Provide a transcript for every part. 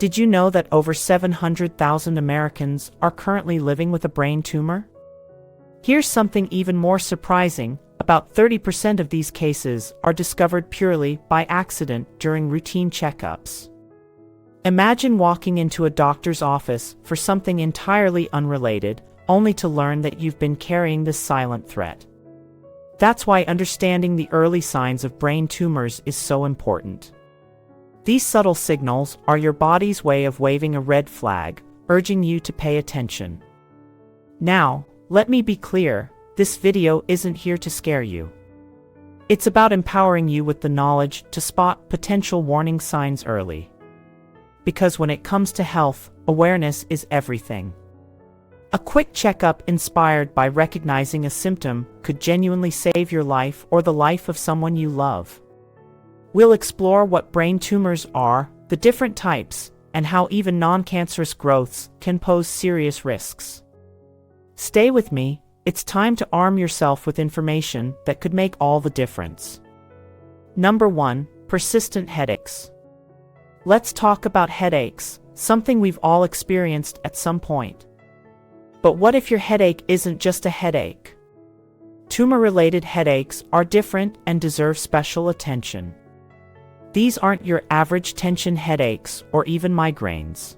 Did you know that over 700,000 Americans are currently living with a brain tumor? Here's something even more surprising. About 30% of these cases are discovered purely by accident during routine checkups. Imagine walking into a doctor's office for something entirely unrelated, only to learn that you've been carrying this silent threat. That's why understanding the early signs of brain tumors is so important. These subtle signals are your body's way of waving a red flag, urging you to pay attention. Now, let me be clear, this video isn't here to scare you. It's about empowering you with the knowledge to spot potential warning signs early. Because when it comes to health, awareness is everything. A quick checkup inspired by recognizing a symptom could genuinely save your life or the life of someone you love. We'll explore what brain tumors are, the different types, and how even non-cancerous growths can pose serious risks. Stay with me, it's time to arm yourself with information that could make all the difference. Number 1. Persistent headaches. Let's talk about headaches, something we've all experienced at some point. But what if your headache isn't just a headache? Tumor-related headaches are different and deserve special attention. These aren't your average tension headaches or even migraines.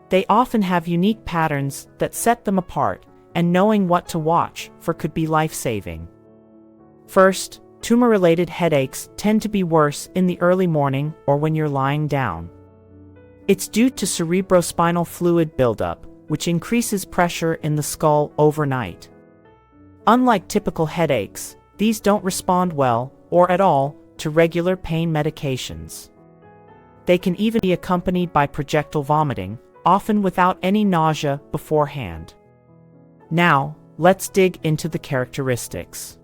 They often have unique patterns that set them apart, and knowing what to watch for could be life-saving. First, tumor-related headaches tend to be worse in the early morning or when you're lying down. It's due to cerebrospinal fluid buildup, which increases pressure in the skull overnight. Unlike typical headaches, these don't respond well, or at all, to regular pain medications. They can even be accompanied by projectile vomiting, often without any nausea beforehand. Now, let's dig into the characteristics.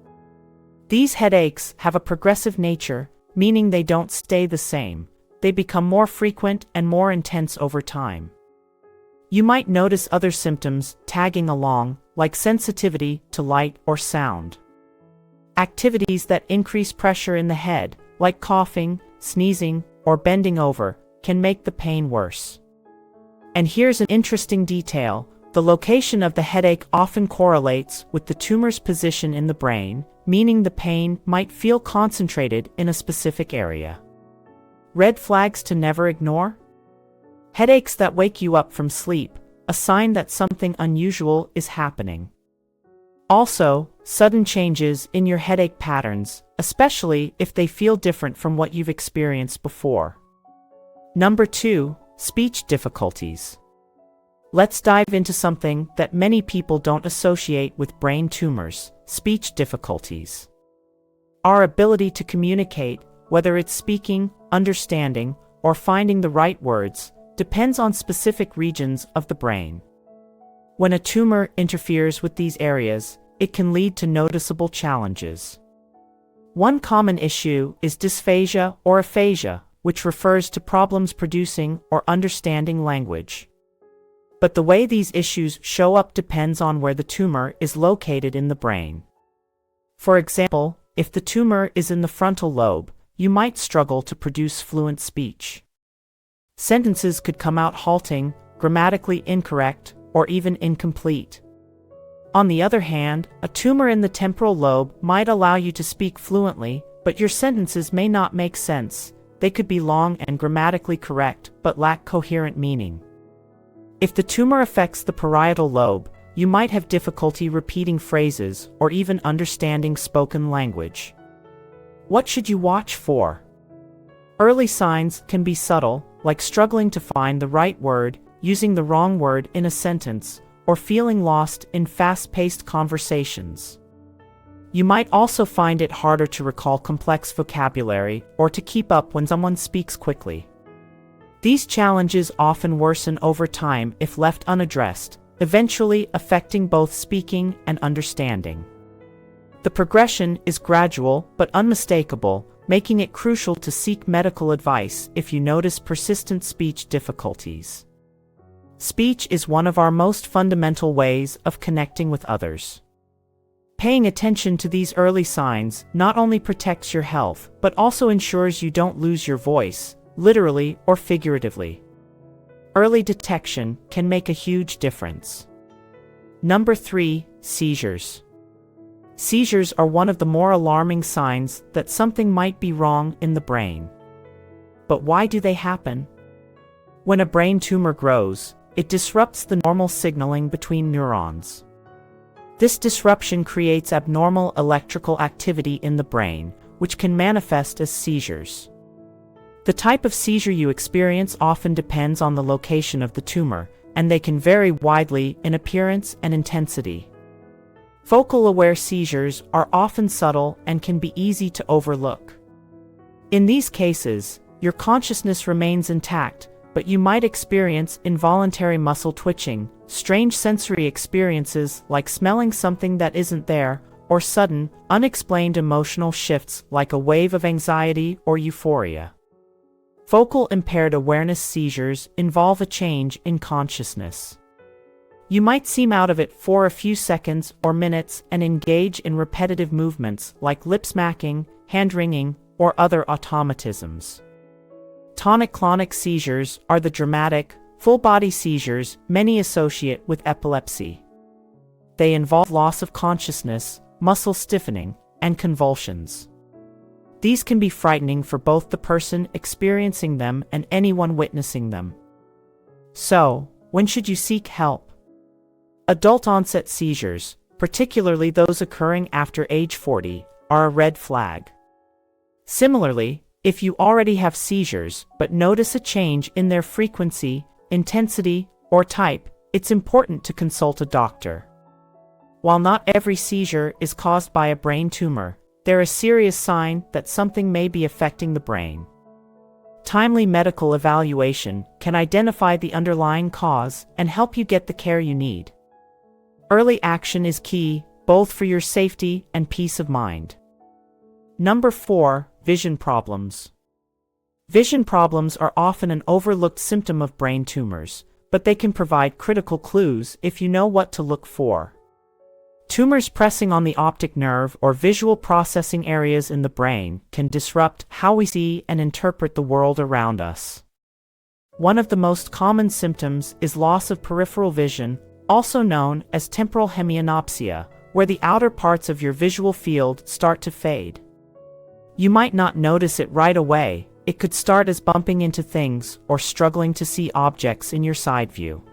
These headaches have a progressive nature, meaning they don't stay the same. They become more frequent and more intense over time. You might notice other symptoms tagging along, like sensitivity to light or sound. Activities that increase pressure in the head, like coughing, sneezing, or bending over, can make the pain worse. And here's an interesting detail. The location of the headache often correlates with the tumor's position in the brain, meaning the pain might feel concentrated in a specific area. Red flags to never ignore? Headaches that wake you up from sleep, a sign that something unusual is happening. Also, sudden changes in your headache patterns, especially if they feel different from what you've experienced before. Number 2. Speech difficulties. Let's dive into something that many people don't associate with brain tumors: speech difficulties. Our ability to communicate, whether it's speaking, understanding, or finding the right words, depends on specific regions of the brain. When a tumor interferes with these areas, it can lead to noticeable challenges. One common issue is dysphagia or aphasia, which refers to problems producing or understanding language. But the way these issues show up depends on where the tumor is located in the brain. For example, if the tumor is in the frontal lobe, you might struggle to produce fluent speech. Sentences could come out halting, grammatically incorrect, or even incomplete. On the other hand, a tumor in the temporal lobe might allow you to speak fluently, but your sentences may not make sense. They could be long and grammatically correct, but lack coherent meaning. If the tumor affects the parietal lobe, you might have difficulty repeating phrases or even understanding spoken language. What should you watch for? Early signs can be subtle, like struggling to find the right word, using the wrong word in a sentence, or feeling lost in fast-paced conversations. You might also find it harder to recall complex vocabulary or to keep up when someone speaks quickly. These challenges often worsen over time if left unaddressed, eventually affecting both speaking and understanding. The progression is gradual but unmistakable, making it crucial to seek medical advice if you notice persistent speech difficulties. Speech is one of our most fundamental ways of connecting with others. Paying attention to these early signs not only protects your health, but also ensures you don't lose your voice, literally or figuratively. Early detection can make a huge difference. Number 3, seizures. Seizures are one of the more alarming signs that something might be wrong in the brain. But why do they happen? When a brain tumor grows, it disrupts the normal signaling between neurons. This disruption creates abnormal electrical activity in the brain, which can manifest as seizures. The type of seizure you experience often depends on the location of the tumor, and they can vary widely in appearance and intensity. Focal-aware seizures are often subtle and can be easy to overlook. In these cases, your consciousness remains intact, but you might experience involuntary muscle twitching, strange sensory experiences like smelling something that isn't there, or sudden, unexplained emotional shifts like a wave of anxiety or euphoria. Focal impaired awareness seizures involve a change in consciousness. You might seem out of it for a few seconds or minutes and engage in repetitive movements like lip smacking, hand-wringing, or other automatisms. Tonic-clonic seizures are the dramatic, full-body seizures many associate with epilepsy. They involve loss of consciousness, muscle stiffening, and convulsions. These can be frightening for both the person experiencing them and anyone witnessing them. So, when should you seek help? Adult-onset seizures, particularly those occurring after age 40, are a red flag. Similarly, if you already have seizures but notice a change in their frequency, intensity, or type, it's important to consult a doctor. While not every seizure is caused by a brain tumor, they're a serious sign that something may be affecting the brain. Timely medical evaluation can identify the underlying cause and help you get the care you need. Early action is key, both for your safety and peace of mind. Number 4, vision problems. Vision problems are often an overlooked symptom of brain tumors, but they can provide critical clues if you know what to look for. Tumors pressing on the optic nerve or visual processing areas in the brain can disrupt how we see and interpret the world around us. One of the most common symptoms is loss of peripheral vision, also known as temporal hemianopsia, where the outer parts of your visual field start to fade. You might not notice it right away. It could start as bumping into things or struggling to see objects in your side view.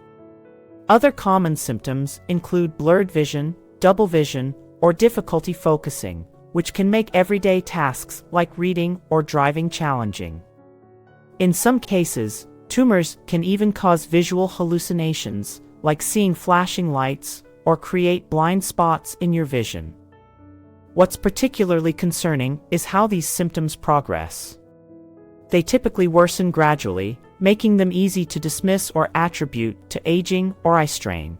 Other common symptoms include blurred vision, double vision, or difficulty focusing, which can make everyday tasks like reading or driving challenging. In some cases, tumors can even cause visual hallucinations, like seeing flashing lights, or create blind spots in your vision. What's particularly concerning is how these symptoms progress. They typically worsen gradually, making them easy to dismiss or attribute to aging or eye strain.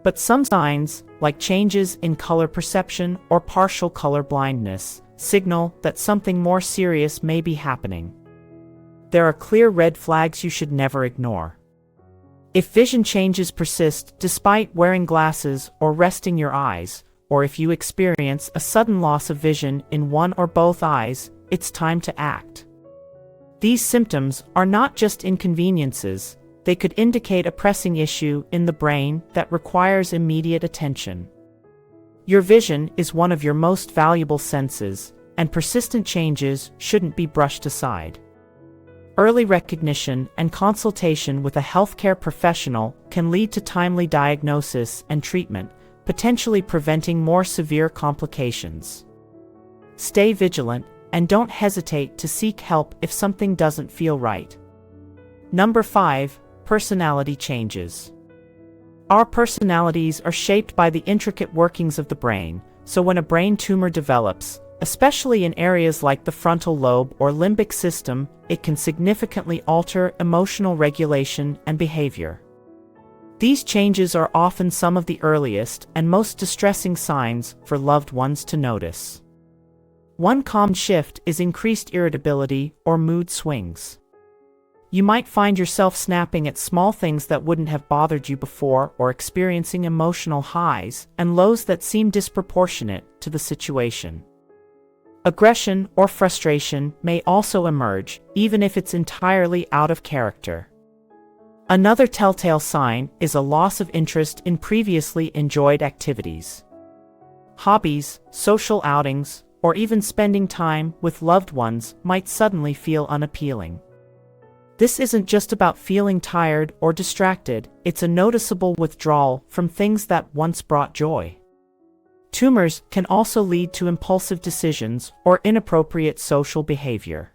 But some signs, like changes in color perception or partial color blindness, signal that something more serious may be happening. There are clear red flags you should never ignore. If vision changes persist despite wearing glasses or resting your eyes, or if you experience a sudden loss of vision in one or both eyes, it's time to act. These symptoms are not just inconveniences. They could indicate a pressing issue in the brain that requires immediate attention. Your vision is one of your most valuable senses, and persistent changes shouldn't be brushed aside. Early recognition and consultation with a healthcare professional can lead to timely diagnosis and treatment, potentially preventing more severe complications. Stay vigilant, and don't hesitate to seek help if something doesn't feel right. Number 5. Personality changes. Our personalities are shaped by the intricate workings of the brain, so when a brain tumor develops, especially in areas like the frontal lobe or limbic system, it can significantly alter emotional regulation and behavior. These changes are often some of the earliest and most distressing signs for loved ones to notice. One common shift is increased irritability or mood swings. You might find yourself snapping at small things that wouldn't have bothered you before, or experiencing emotional highs and lows that seem disproportionate to the situation. Aggression or frustration may also emerge, even if it's entirely out of character. Another telltale sign is a loss of interest in previously enjoyed activities. Hobbies, social outings, or even spending time with loved ones might suddenly feel unappealing. This isn't just about feeling tired or distracted, it's a noticeable withdrawal from things that once brought joy. Tumors can also lead to impulsive decisions or inappropriate social behavior.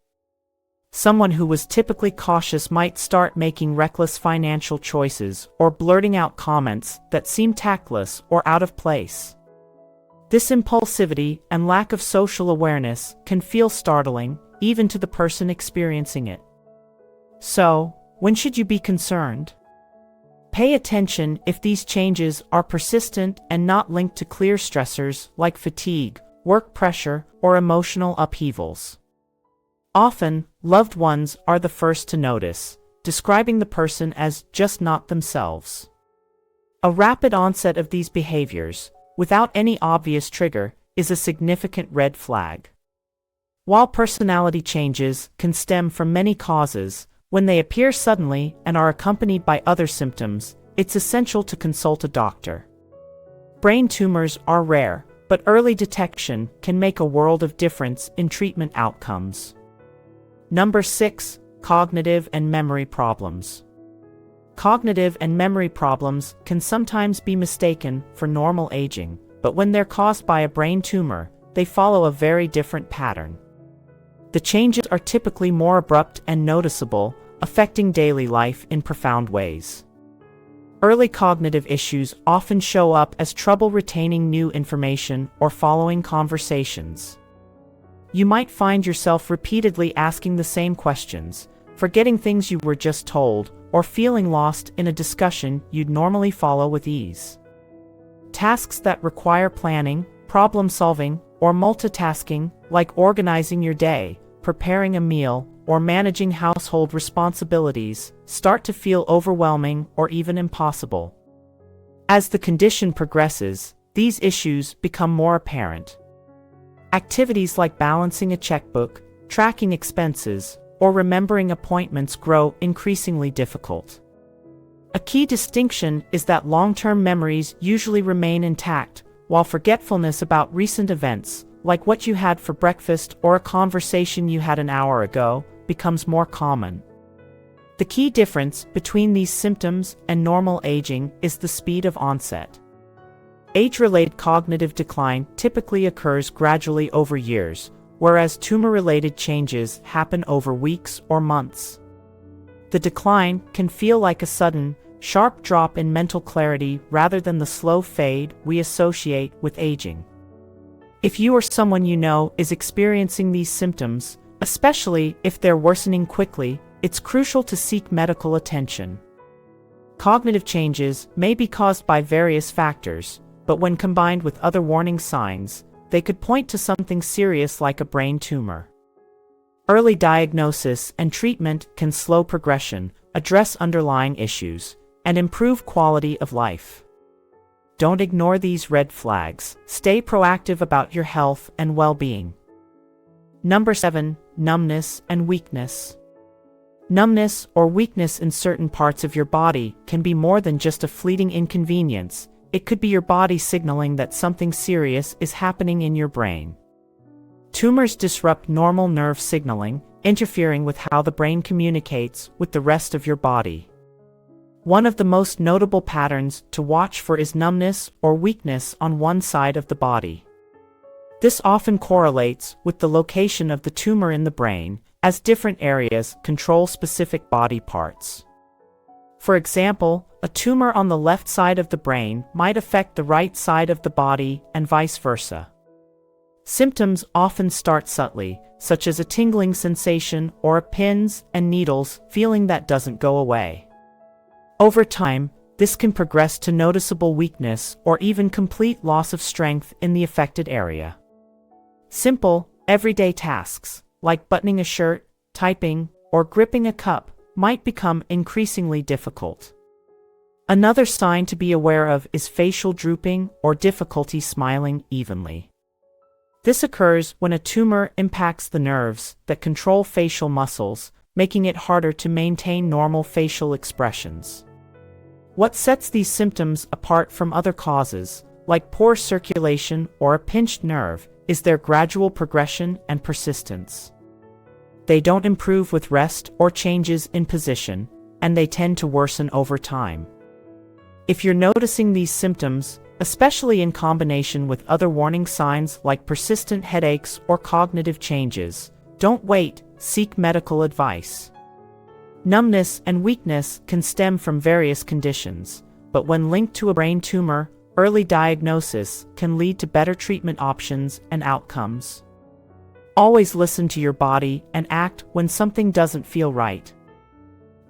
Someone who was typically cautious might start making reckless financial choices or blurting out comments that seem tactless or out of place. This impulsivity and lack of social awareness can feel startling, even to the person experiencing it. So, when should you be concerned? Pay attention if these changes are persistent and not linked to clear stressors like fatigue, work pressure, or emotional upheavals. Often, loved ones are the first to notice, describing the person as just not themselves. A rapid onset of these behaviors, without any obvious trigger, is a significant red flag. While personality changes can stem from many causes, when they appear suddenly and are accompanied by other symptoms, it's essential to consult a doctor. Brain tumors are rare, but early detection can make a world of difference in treatment outcomes. Number 6. Cognitive and memory problems. Cognitive and memory problems can sometimes be mistaken for normal aging, but when they're caused by a brain tumor, they follow a very different pattern. The changes are typically more abrupt and noticeable, affecting daily life in profound ways. Early cognitive issues often show up as trouble retaining new information or following conversations. You might find yourself repeatedly asking the same questions, forgetting things you were just told, or feeling lost in a discussion you'd normally follow with ease. Tasks that require planning, problem-solving, or multitasking, like organizing your day, preparing a meal, or managing household responsibilities, start to feel overwhelming or even impossible. As the condition progresses, these issues become more apparent. Activities like balancing a checkbook, tracking expenses, or remembering appointments grow increasingly difficult. A key distinction is that long-term memories usually remain intact, while forgetfulness about recent events, like what you had for breakfast or a conversation you had an hour ago, becomes more common. The key difference between these symptoms and normal aging is the speed of onset. Age-related cognitive decline typically occurs gradually over years, whereas tumor-related changes happen over weeks or months. The decline can feel like a sudden, sharp drop in mental clarity rather than the slow fade we associate with aging. If you or someone you know is experiencing these symptoms, especially if they're worsening quickly, it's crucial to seek medical attention. Cognitive changes may be caused by various factors, but when combined with other warning signs, they could point to something serious like a brain tumor. Early diagnosis and treatment can slow progression, address underlying issues, and improve quality of life. Don't ignore these red flags. Stay proactive about your health and well-being. Number 7. Numbness and weakness. Numbness or weakness in certain parts of your body can be more than just a fleeting inconvenience. It could be your body signaling that something serious is happening in your brain. Tumors disrupt normal nerve signaling, interfering with how the brain communicates with the rest of your body. One of the most notable patterns to watch for is numbness or weakness on one side of the body. This often correlates with the location of the tumor in the brain, as different areas control specific body parts. For example, a tumor on the left side of the brain might affect the right side of the body and vice versa. Symptoms often start subtly, such as a tingling sensation or a pins and needles feeling that doesn't go away. Over time, this can progress to noticeable weakness or even complete loss of strength in the affected area. Simple, everyday tasks, like buttoning a shirt, typing, or gripping a cup, might become increasingly difficult. Another sign to be aware of is facial drooping or difficulty smiling evenly. This occurs when a tumor impacts the nerves that control facial muscles, making it harder to maintain normal facial expressions. What sets these symptoms apart from other causes, like poor circulation or a pinched nerve, is their gradual progression and persistence. They don't improve with rest or changes in position, and they tend to worsen over time. If you're noticing these symptoms, especially in combination with other warning signs like persistent headaches or cognitive changes, don't wait, seek medical advice. Numbness and weakness can stem from various conditions, but when linked to a brain tumor, early diagnosis can lead to better treatment options and outcomes. Always listen to your body and act when something doesn't feel right.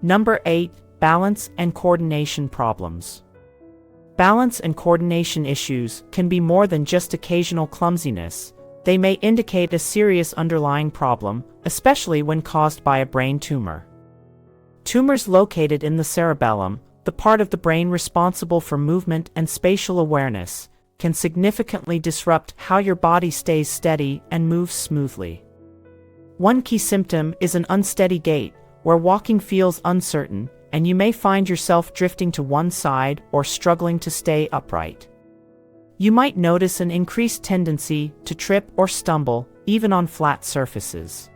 Number 8. Balance and coordination problems. Balance and coordination issues can be more than just occasional clumsiness. They may indicate a serious underlying problem, especially when caused by a brain tumor. Tumors located in the cerebellum, the part of the brain responsible for movement and spatial awareness, can significantly disrupt how your body stays steady and moves smoothly. One key symptom is an unsteady gait, where walking feels uncertain, and you may find yourself drifting to one side or struggling to stay upright. You might notice an increased tendency to trip or stumble, even on flat surfaces.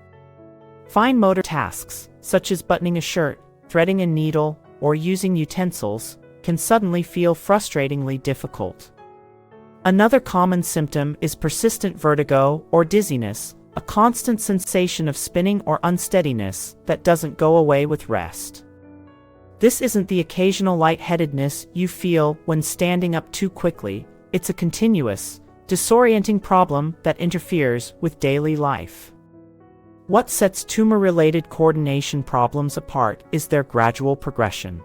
Fine motor tasks, such as buttoning a shirt, threading a needle, or using utensils, can suddenly feel frustratingly difficult. Another common symptom is persistent vertigo or dizziness, a constant sensation of spinning or unsteadiness that doesn't go away with rest. This isn't the occasional lightheadedness you feel when standing up too quickly, it's a continuous, disorienting problem that interferes with daily life. What sets tumor-related coordination problems apart is their gradual progression.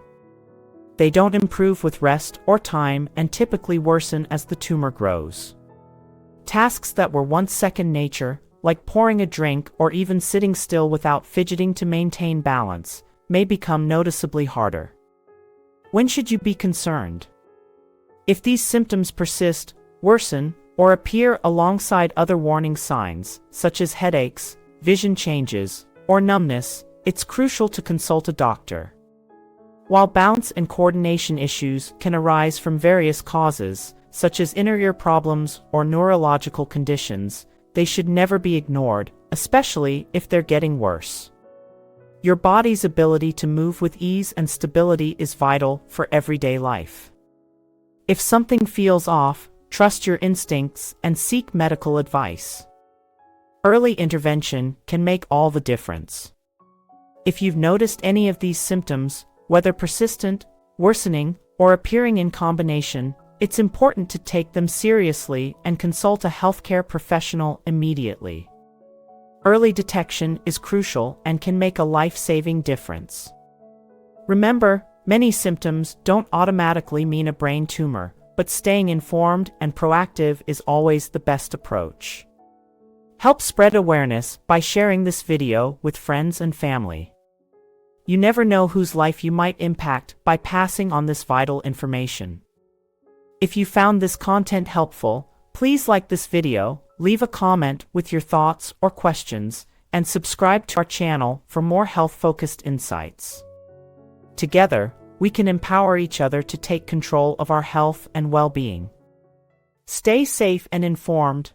They don't improve with rest or time and typically worsen as the tumor grows. Tasks that were once second nature, like pouring a drink or even sitting still without fidgeting to maintain balance, may become noticeably harder. When should you be concerned? If these symptoms persist, worsen, or appear alongside other warning signs, such as headaches, vision changes, or numbness, it's crucial to consult a doctor. While balance and coordination issues can arise from various causes, such as inner ear problems or neurological conditions, they should never be ignored, especially if they're getting worse. Your body's ability to move with ease and stability is vital for everyday life. If something feels off, trust your instincts and seek medical advice. Early intervention can make all the difference. If you've noticed any of these symptoms, whether persistent, worsening, or appearing in combination, it's important to take them seriously and consult a healthcare professional immediately. Early detection is crucial and can make a life-saving difference. Remember, many symptoms don't automatically mean a brain tumor, but staying informed and proactive is always the best approach. Help spread awareness by sharing this video with friends and family. You never know whose life you might impact by passing on this vital information. If you found this content helpful, please like this video, leave a comment with your thoughts or questions, and subscribe to our channel for more health-focused insights. Together, we can empower each other to take control of our health and well-being. Stay safe and informed.